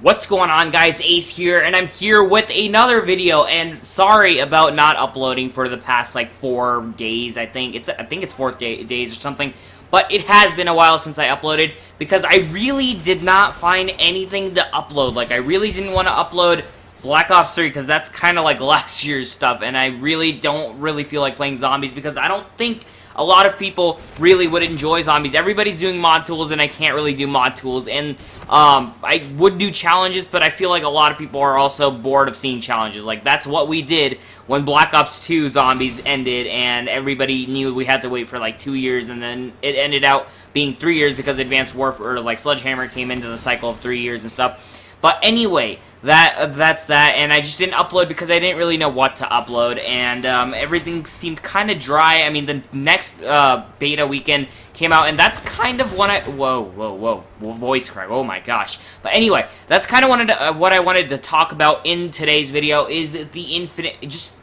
What's going on, guys? Ace here, and I'm here with another video, and sorry about not uploading for the past, like, 4 days, I think it's 4 days or something, but it has been a while since I uploaded, because I really did not find anything to upload. Like, I really didn't want to upload Black Ops 3, because that's kind of like last year's stuff, and I really don't feel like playing zombies, because I don't think a lot of people really would enjoy zombies. Everybody's doing mod tools, and I can't really do mod tools, and I would do challenges, but I feel like a lot of people are also bored of seeing challenges. Like, that's what we did when Black Ops 2 Zombies ended, and everybody knew we had to wait for, like, 2 years, and then it ended out being 3 years because Advanced Warfare, or, like, Sledgehammer came into the cycle of 3 years and stuff. But anyway, that's that, and I just didn't upload because I didn't really know what to upload, and everything seemed kind of dry. I mean, the next beta weekend came out, and that's kind of what whoa, voice crack, oh my gosh. But anyway, that's kind of what I wanted to talk about in today's video, is the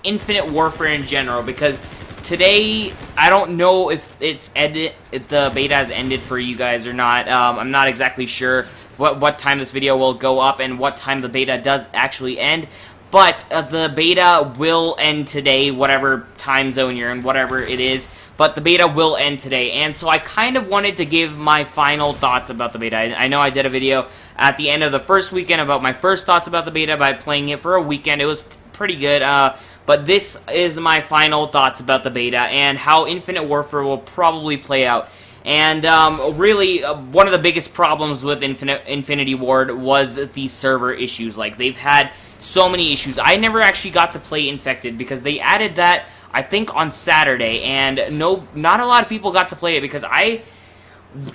Infinite Warfare in general, because today, I don't know if if the beta has ended for you guys or not. I'm not exactly sure what time this video will go up and what time the beta does actually end, but the beta will end today, whatever time zone you're in, whatever it is, but the beta will end today, and so I kind of wanted to give my final thoughts about the beta. I know I did a video at the end of the first weekend about my first thoughts about the beta by playing it for a weekend. It was pretty good, but this is my final thoughts about the beta and how Infinite Warfare will probably play out. And really, one of the biggest problems with Infinity Ward was the server issues. Like, they've had so many issues. I never actually got to play Infected because they added that, I think, on Saturday, and not a lot of people got to play it because I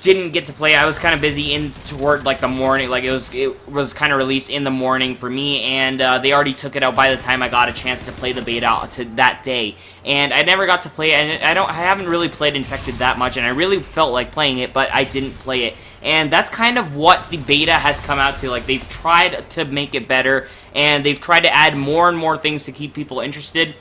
didn't get to play. I was kind of busy toward like the morning. Like, it was kind of released in the morning for me, and they already took it out by the time I got a chance to play the beta that day. And I never got to play it, and I haven't really played Infected that much, and I really felt like playing it, but I didn't play it. And that's kind of what the beta has come out to. Like, they've tried to make it better, and they've tried to add more and more things to keep people interested.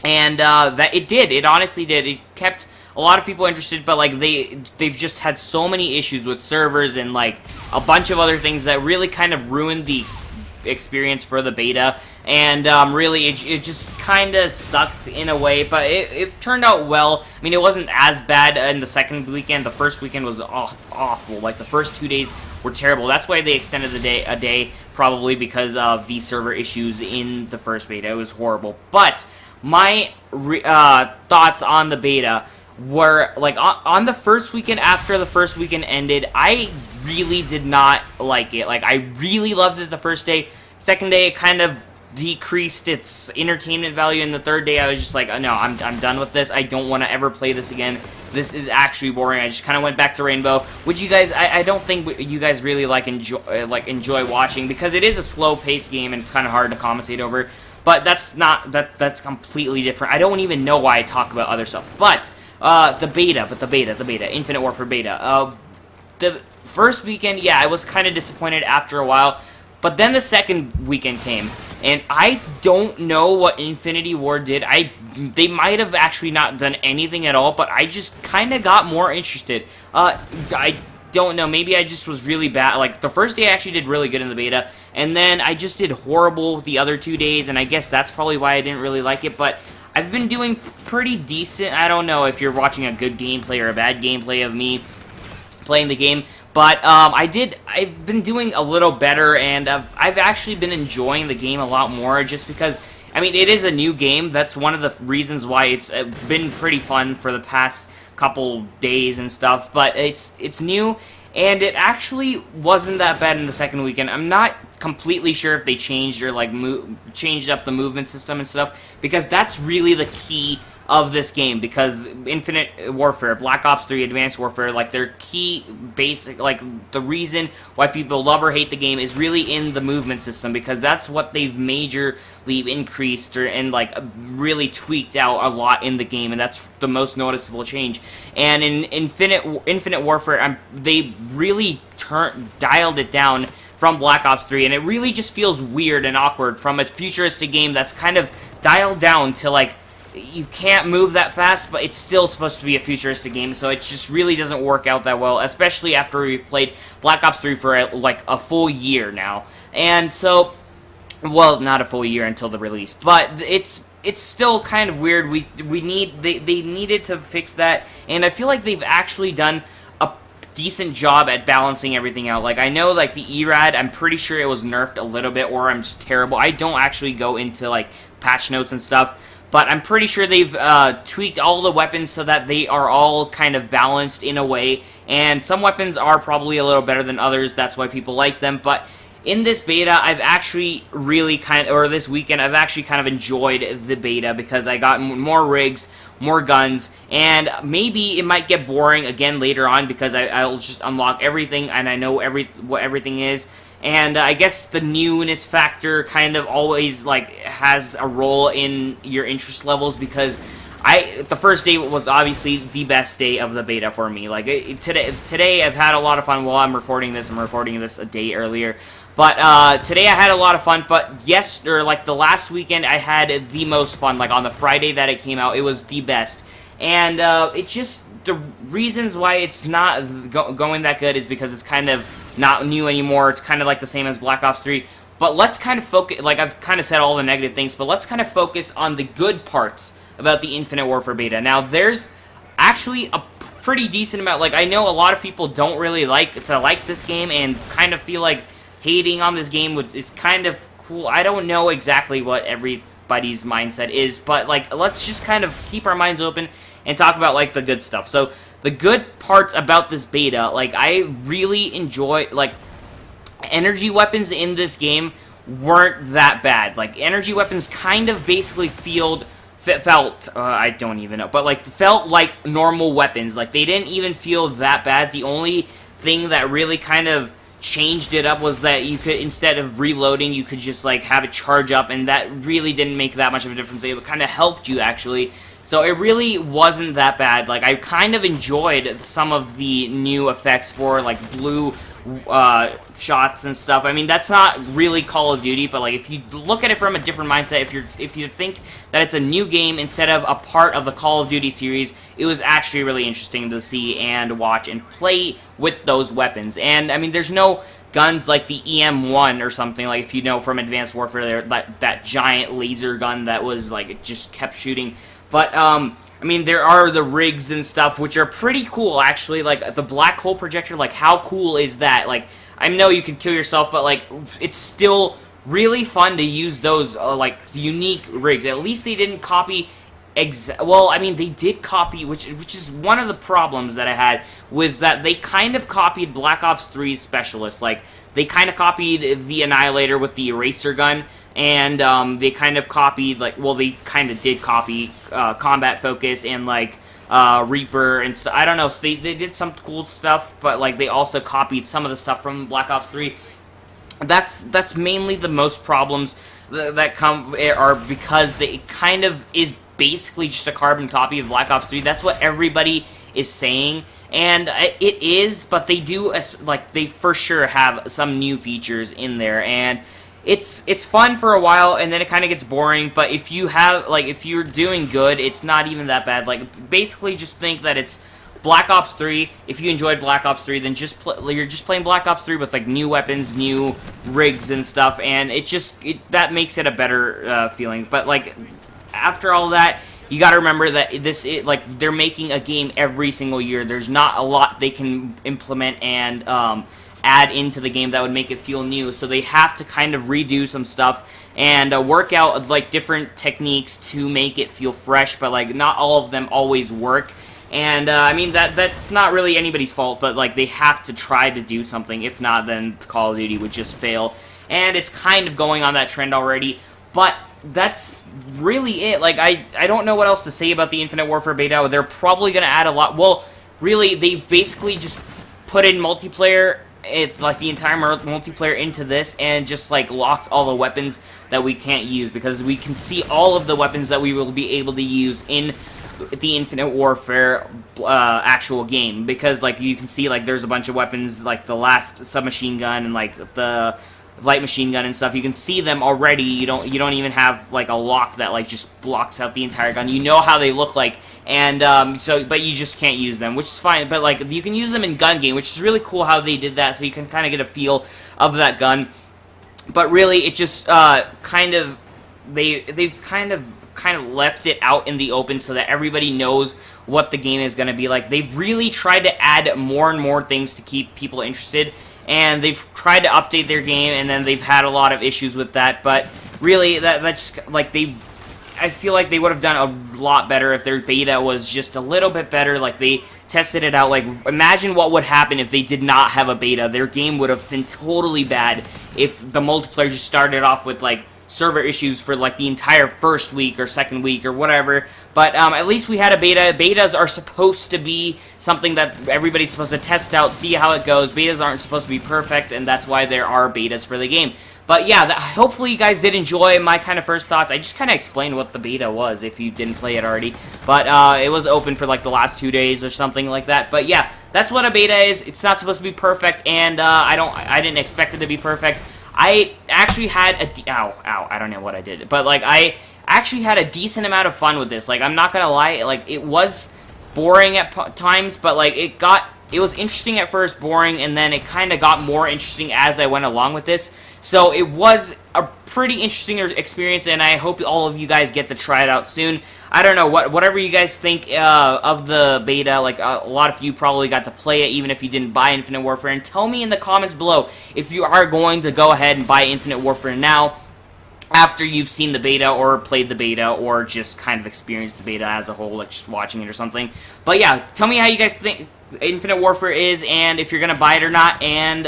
And that it did. It honestly did. It kept a lot of people interested, but like they've just had so many issues with servers and like a bunch of other things that really kind of ruined the experience for the beta, and really it just kind of sucked in a way, but it turned out well. I mean, it wasn't as bad in the second weekend. The first weekend was awful. Like, the first 2 days were terrible. That's why they extended a day, probably because of the server issues in the first beta. It was horrible. But my thoughts on the beta were, like, on the first weekend, after the first weekend ended, I really did not like it. Like, I really loved it the first day. Second day, it kind of decreased its entertainment value, and the third day, I was just like, oh, no, I'm done with this. I don't want to ever play this again. This is actually boring. I just kind of went back to Rainbow, which you guys, I don't think you guys really enjoy watching, because it is a slow-paced game, and it's kind of hard to commentate over. But that's completely different. I don't even know why I talk about other stuff. But the beta, Infinite Warfare beta. The first weekend, yeah, I was kind of disappointed after a while, but then the second weekend came, and I don't know what Infinity Ward did. They might have actually not done anything at all, but I just kind of got more interested. I don't know, maybe I just was really bad. Like, the first day I actually did really good in the beta, and then I just did horrible the other 2 days, and I guess that's probably why I didn't really like it, but I've been doing pretty decent. I don't know if you're watching a good gameplay or a bad gameplay of me playing the game, but I've been doing a little better, and I've actually been enjoying the game a lot more, just because, I mean, it is a new game. That's one of the reasons why it's been pretty fun for the past couple days and stuff, but it's new, and it actually wasn't that bad in the second weekend. I'm not completely sure if they changed or like changed up the movement system and stuff, because that's really the key of this game, because Infinite Warfare, Black Ops 3, Advanced Warfare, like, their key basic, like, the reason why people love or hate the game is really in the movement system, because that's what they've majorly increased and like really tweaked out a lot in the game, and that's the most noticeable change. And in Infinite Warfare, they really dialed it down from Black Ops 3, and it really just feels weird and awkward from a futuristic game that's kind of dialed down to, like, you can't move that fast, but it's still supposed to be a futuristic game, so it just really doesn't work out that well, especially after we've played Black Ops 3 for like a full year now. And so, well, not a full year until the release, but it's still kind of weird. They needed to fix that, and I feel like they've actually done a decent job at balancing everything out. Like, I know, like, the ERAD, I'm pretty sure it was nerfed a little bit, or I'm just terrible. I don't actually go into, like, patch notes and stuff, but I'm pretty sure they've tweaked all the weapons so that they are all kind of balanced in a way, and some weapons are probably a little better than others, that's why people like them, but in this beta, I've actually really this weekend, I've actually kind of enjoyed the beta because I got more rigs, more guns, and maybe it might get boring again later on because I'll just unlock everything and I know what everything is. And I guess the newness factor kind of always like has a role in your interest levels because the first day was obviously the best day of the beta for me. Like today I've had a lot of fun while I'm recording this. I'm recording this a day earlier. But today I had a lot of fun, but like the last weekend I had the most fun. Like on the Friday that it came out, it was the best. And it just, the reasons why it's not going that good is because it's kind of not new anymore. It's kind of like the same as Black Ops 3. But let's kind of focus, like I've kind of said all the negative things, but let's kind of focus on the good parts about the Infinite Warfare beta. Now, there's actually a pretty decent amount, like I know a lot of people don't really like this game and kind of feel like hating on this game is kind of cool. I don't know exactly what everybody's mindset is, but like let's just kind of keep our minds open and talk about like the good stuff. So the good parts about this beta, like I really enjoy, like energy weapons in this game weren't that bad. Like energy weapons kind of basically felt I don't even know, but like felt like normal weapons. Like they didn't even feel that bad. The only thing that really kind of changed it up was that you could, instead of reloading, you could just like have it charge up, and that really didn't make that much of a difference. It kind of helped you actually, so it really wasn't that bad. Like I kind of enjoyed some of the new effects for like blue shots and stuff. I mean, that's not really Call of Duty, but like if you look at it from a different mindset, if you think that it's a new game instead of a part of the Call of Duty series, it was actually really interesting to see and watch and play with those weapons. And I mean, there's no guns like the EM1 or something, like if you know from Advanced Warfare, that giant laser gun that was like, it just kept shooting. But I mean, there are the rigs and stuff, which are pretty cool, actually. Like, the black hole projector, like, how cool is that? Like, I know you can kill yourself, but, like, it's still really fun to use those, like, unique rigs. At least they didn't copy... well, I mean, they did copy, which is one of the problems that I had, was that they kind of copied Black Ops 3's Specialist. Like, they kind of copied the Annihilator with the eraser gun, and they kind of copied, like, well, they kind of did copy Combat Focus and, like, Reaper and stuff. I don't know, so they did some cool stuff, but, like, they also copied some of the stuff from Black Ops 3. That's mainly the most problems that come are because they kind of is basically just a carbon copy of Black Ops 3. That's what everybody is saying, and it is, but they do, like, they for sure have some new features in there, and it's fun for a while, and then it kind of gets boring. But if you have, like, if you're doing good, it's not even that bad. Like, basically just think that it's Black Ops 3. If you enjoyed Black Ops 3, then you're just playing Black Ops 3 with, like, new weapons, new rigs and stuff, and that makes it a better feeling. But, like, after all that, you gotta remember that like, they're making a game every single year. There's not a lot they can implement and add into the game that would make it feel new, so they have to kind of redo some stuff and work out, like, different techniques to make it feel fresh, but, like, not all of them always work. And I mean, that's not really anybody's fault, but, like, they have to try to do something. If not, then Call of Duty would just fail, and it's kind of going on that trend already. But that's really it. Like, I don't know what else to say about the Infinite Warfare beta. They're probably gonna add a lot. Well, really, they've basically just put in multiplayer, like the entire multiplayer into this, and just, like, locked all the weapons that we can't use, because we can see all of the weapons that we will be able to use in the Infinite Warfare actual game, because, like, you can see, like, there's a bunch of weapons, like the last submachine gun and, like, the light machine gun and stuff. You can see them already. You don't even have like a lock that like just blocks out the entire gun. You know how they look like, and but you just can't use them, which is fine. But like you can use them in gun game, which is really cool how they did that. So you can kind of get a feel of that gun. But really, it just kind of they've kind of left it out in the open so that everybody knows what the game is going to be like. They've really tried to add more and more things to keep people interested. And they've tried to update their game, and then they've had a lot of issues with that. But really, that's like I feel like they would have done a lot better if their beta was just a little bit better. Like they tested it out. Like imagine what would happen if they did not have a beta. Their game would have been totally bad if the multiplayer just started off with like server issues for like the entire first week or second week or whatever. But at least we had a beta. Betas are supposed to be something that everybody's supposed to test out, see how it goes. Betas aren't supposed to be perfect, and that's why there are betas for the game. But yeah, hopefully you guys did enjoy my kind of first thoughts. I just kind of explained what the beta was if you didn't play it already. But it was open for like the last 2 days or something like that. But yeah, that's what a beta is. It's not supposed to be perfect, and I didn't expect it to be perfect. I actually had I don't know what I did, but like I actually had a decent amount of fun with this. Like I'm not gonna lie, like it was boring at times, but like it was interesting at first, boring, and then it kind of got more interesting as I went along with this. So it was a pretty interesting experience, and I hope all of you guys get to try it out soon. I don't know, whatever you guys think of the beta, like a lot of you probably got to play it even if you didn't buy Infinite Warfare, and tell me in the comments below if you are going to go ahead and buy Infinite Warfare now after you've seen the beta or played the beta or just kind of experienced the beta as a whole, like just watching it or something. But yeah, tell me how you guys think Infinite Warfare is, and if you're gonna buy it or not, and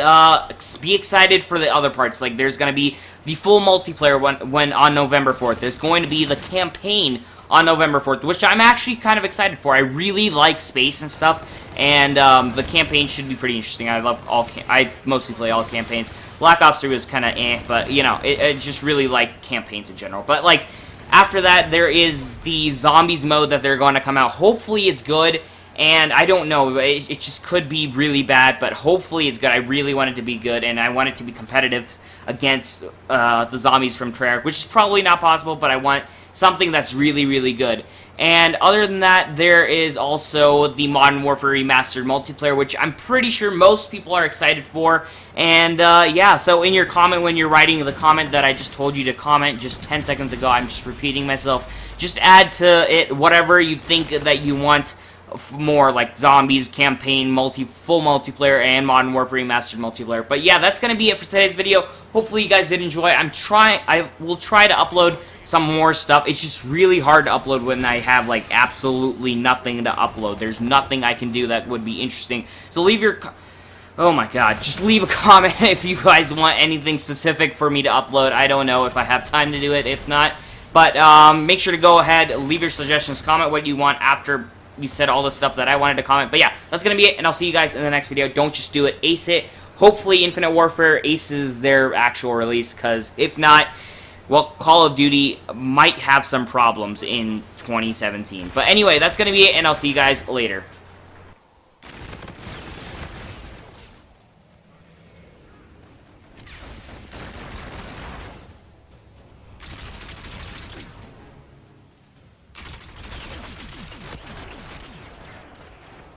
be excited for the other parts. Like there's gonna be the full multiplayer when on November 4th. There's going to be the campaign on November 4th, which I'm actually kind of excited for. I really like space and stuff, and the campaign should be pretty interesting. I mostly play all campaigns. Black Ops 3 was kind of but you know, I just really like campaigns in general. But like after that, there is the zombies mode that they're going to come out. Hopefully it's good. And I don't know, it just could be really bad, but hopefully it's good. I really want it to be good, and I want it to be competitive against the zombies from Treyarch, which is probably not possible, but I want something that's really, really good. And other than that, there is also the Modern Warfare Remastered multiplayer, which I'm pretty sure most people are excited for. And yeah, so in your comment, when you're writing the comment that I just told you to comment just 10 seconds ago, I'm just repeating myself, just add to it whatever you think that you want more, like zombies, campaign, full multiplayer, and Modern Warfare Remastered multiplayer. But yeah, that's gonna be it for today's video. Hopefully you guys did enjoy. I will try to upload some more stuff. It's just really hard to upload when I have like absolutely nothing to upload. There's nothing I can do that would be interesting. So leave your oh my god, just leave a comment if you guys want anything specific for me to upload. I don't know if I have time to do it. If not, but make sure to go ahead, leave your suggestions, comment what you want after we said all the stuff that I wanted to comment. But yeah, that's going to be it, and I'll see you guys in the next video. Don't just do it, ace it. Hopefully Infinite Warfare aces their actual release, because if not, well, Call of Duty might have some problems in 2017. But anyway, that's going to be it, and I'll see you guys later.